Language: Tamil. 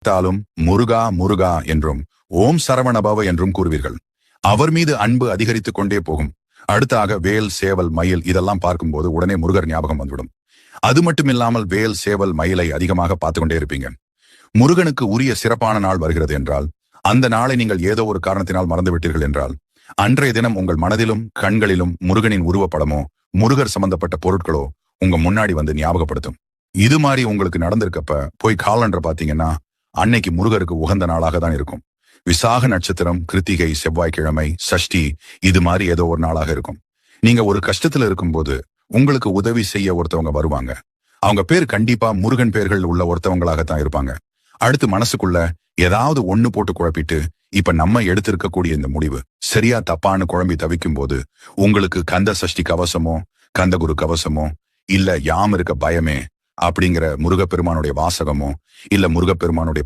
தாலும் முருகா முருகா என்றும் ஓம் சரவணபவ என்றும் கூறுவீர்கள். அவர் மீது அன்பு அதிகரித்துக் கொண்டே போகும். அடுத்தாக வேல், சேவல், மயில் இதெல்லாம் பார்க்கும்போது உடனே முருகர் ஞாபகம் வந்துவிடும். அது மட்டுமில்லாமல் வேல், சேவல், மயிலை அதிகமாக பார்த்து கொண்டே இருப்பீங்க. முருகனுக்கு உரிய சிறப்பான நாள் வருகிறது என்றால், அந்த நாளை நீங்கள் ஏதோ ஒரு காரணத்தினால் மறந்துவிட்டீர்கள் என்றால், அன்றைய தினம் உங்கள் மனதிலும் கண்களிலும் முருகனின் உருவப்படமோ முருகர் சம்பந்தப்பட்ட பொருட்களோ உங்க முன்னாடி வந்து ஞாபகப்படுத்தும். இது மாதிரி உங்களுக்கு நடந்திருக்கப்ப போய் காலண்டர் பாத்தீங்கன்னா அன்னைக்கு முருகருக்கு உகந்த நாளாக தான் இருக்கும். விசாக நட்சத்திரம், கிருத்திகை, செவ்வாய்க்கிழமை, சஷ்டி இது மாதிரி ஏதோ ஒரு நாளாக இருக்கும். நீங்க ஒரு கஷ்டத்துல இருக்கும்போது உங்களுக்கு உதவி செய்ய ஒருத்தவங்க வருவாங்க. அவங்க பேர் கண்டிப்பா முருகன் பேர்கள் உள்ள ஒருத்தவங்களாகத்தான் இருப்பாங்க. அடுத்து மனசுக்குள்ள ஏதாவது ஒண்ணு போட்டு குழப்பிட்டு இப்ப நம்ம எடுத்திருக்கக்கூடிய இந்த முடிவு சரியா தப்பான்னு குழம்பி தவிக்கும் போது உங்களுக்கு கந்த சஷ்டி கவசமோ கந்தகுரு கவசமோ இல்ல யாம் இருக்க பயமே அப்படிங்கிற முருகப்பெருமானுடைய வாசகமோ இல்ல முருகப்பெருமானுடைய